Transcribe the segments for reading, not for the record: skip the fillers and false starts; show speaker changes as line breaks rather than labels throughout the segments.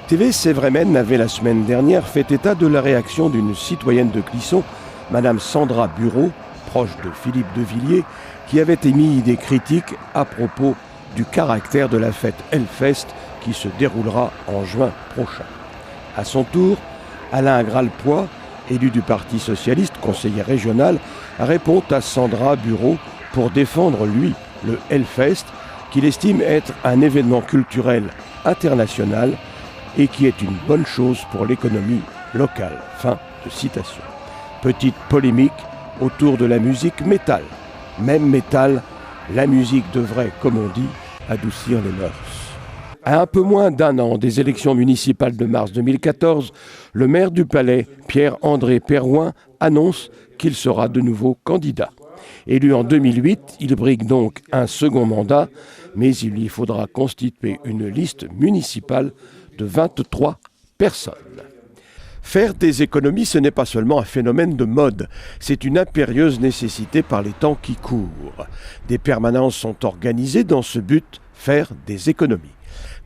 TV Sévremen avait la semaine dernière fait état de la réaction d'une citoyenne de Clisson, Madame Sandra Bureau, proche de Philippe de Villiers, qui avait émis des critiques à propos du caractère de la fête Hellfest qui se déroulera en juin prochain. À son tour, Alain Gralpoix, élu du Parti socialiste, conseiller régional, répond à Sandra Bureau pour défendre, lui, le Hellfest, qu'il estime être un événement culturel international et qui est une bonne chose pour l'économie locale. Fin de citation. Petite polémique autour de la musique métal. Même métal, la musique devrait, comme on dit, adoucir les mœurs. À un peu moins d'un an des élections municipales de mars 2014, le maire du Palais, Pierre-André Perouin, annonce qu'il sera de nouveau candidat. Élu en 2008, il brigue donc un second mandat, mais il lui faudra constituer une liste municipale de 23 personnes. Faire des économies, ce n'est pas seulement un phénomène de mode, c'est une impérieuse nécessité par les temps qui courent. Des permanences sont organisées dans ce but, faire des économies.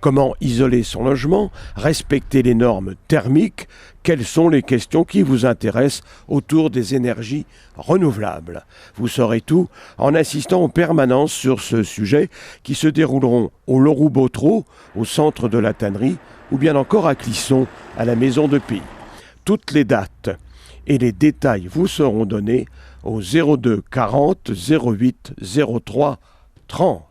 Comment isoler son logement, respecter les normes thermiques, quelles sont les questions qui vous intéressent autour des énergies renouvelables. Vous saurez tout en assistant aux permanences sur ce sujet qui se dérouleront au Loroux-Botreau, au centre de la tannerie, ou bien encore à Clisson, à la Maison de Pays. Toutes les dates et les détails vous seront donnés au 02 40 08 03 30.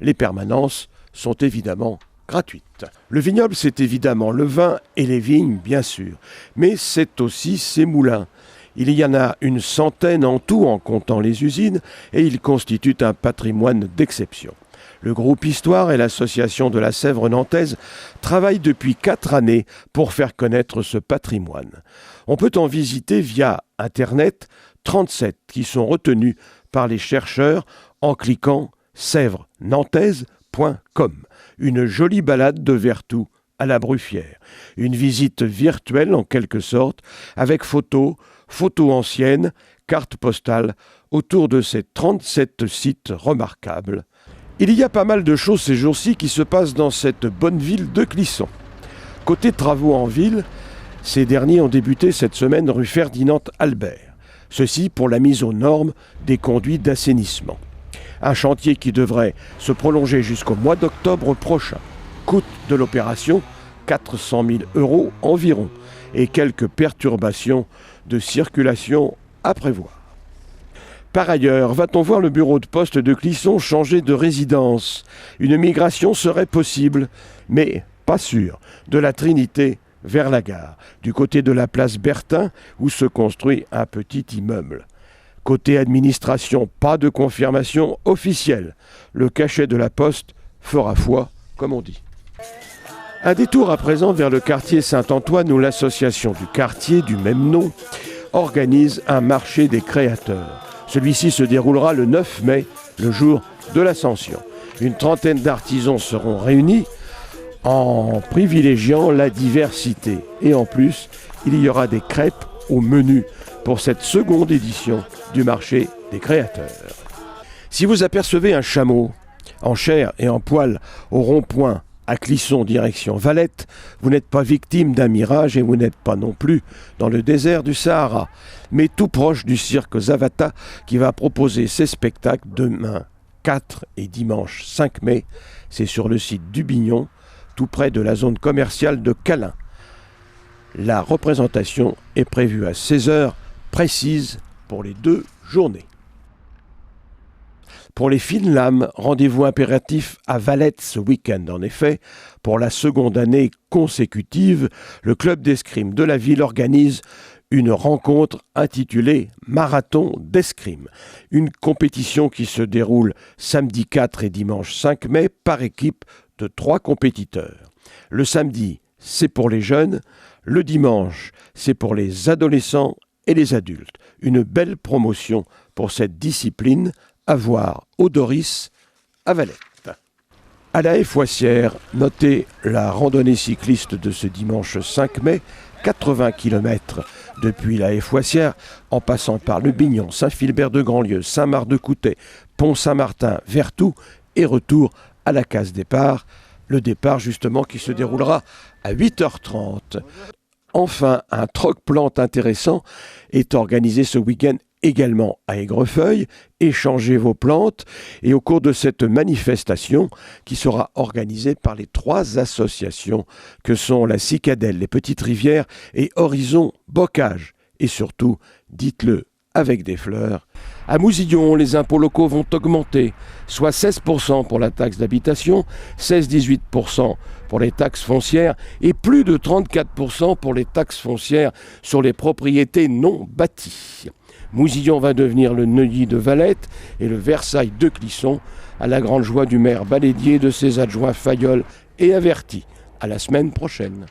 Les permanences sont évidemment gratuites. Le vignoble, c'est évidemment le vin et les vignes, bien sûr, mais c'est aussi ses moulins. Il y en a une centaine en tout en comptant les usines et ils constituent un patrimoine d'exception. Le groupe Histoire et l'association de la Sèvre nantaise travaillent depuis 4 années pour faire connaître ce patrimoine. On peut en visiter via Internet 37 qui sont retenus par les chercheurs en cliquant sèvrenantaise.com. Une jolie balade de Vertou à la Bruffière. Une visite virtuelle en quelque sorte, avec photos anciennes, cartes postales autour de ces 37 sites remarquables. Il y a pas mal de choses ces jours-ci qui se passent dans cette bonne ville de Clisson. Côté travaux en ville, ces derniers ont débuté cette semaine rue Ferdinand Albert. Ceci pour la mise aux normes des conduits d'assainissement. Un chantier qui devrait se prolonger jusqu'au mois d'octobre prochain. Coût de l'opération, 400 000 € environ, et quelques perturbations de circulation à prévoir. Par ailleurs, va-t-on voir le bureau de poste de Clisson changer de résidence? Une migration serait possible, mais pas sûre, de la Trinité vers la gare, du côté de la place Bertin, où se construit un petit immeuble. Côté administration, pas de confirmation officielle. Le cachet de la poste fera foi, comme on dit. Un détour à présent vers le quartier Saint-Antoine où l'association du quartier du même nom organise un marché des créateurs. Celui-ci se déroulera le 9 mai, le jour de l'Ascension. Une trentaine d'artisans seront réunis en privilégiant la diversité. Et en plus, il y aura des crêpes au menu pour cette seconde édition du marché des créateurs. Si vous apercevez un chameau en chair et en poil au rond-point à Clisson direction Valette, vous n'êtes pas victime d'un mirage et vous n'êtes pas non plus dans le désert du Sahara, mais tout proche du cirque Zavata qui va proposer ses spectacles demain 4 et dimanche 5 mai. C'est sur le site du Bignon, tout près de la zone commerciale de Calin. La représentation est prévue à 16 heures précises pour les 2 journées. Pour les fines lames, rendez-vous impératif à Valette ce week-end. En effet, pour la seconde année consécutive, le club d'escrime de la ville organise une rencontre intitulée Marathon d'escrime. Une compétition qui se déroule samedi 4 et dimanche 5 mai par équipe de 3 compétiteurs. Le samedi, c'est pour les jeunes. Le dimanche, c'est pour les adolescents et les adultes. Une belle promotion pour cette discipline à voir au Doris à Valette. À la Haie-Foissière, notez la randonnée cycliste de ce dimanche 5 mai, 80 km depuis la Haie-Foissière, en passant par le Bignon, Saint-Philbert-de-Grandlieu, Saint-Marc-de-Coutais, Pont-Saint-Martin, Vertou et retour à la case départ Le départ justement qui se déroulera à 8h30. Enfin, un troc-plante intéressant est organisé ce week-end également à Aigrefeuille. Échangez vos plantes et au cours de cette manifestation qui sera organisée par les 3 associations que sont la Cicadelle, les Petites Rivières et Horizon Bocage. Et surtout, dites-le avec des fleurs. À Mousillon, les impôts locaux vont augmenter, soit 16% pour la taxe d'habitation, 16-18% pour les taxes foncières et plus de 34% pour les taxes foncières sur les propriétés non bâties. Mousillon va devenir le Neuilly de Valette et le Versailles de Clisson, à la grande joie du maire Balédier, de ses adjoints Fayolle et Averti. À la semaine prochaine.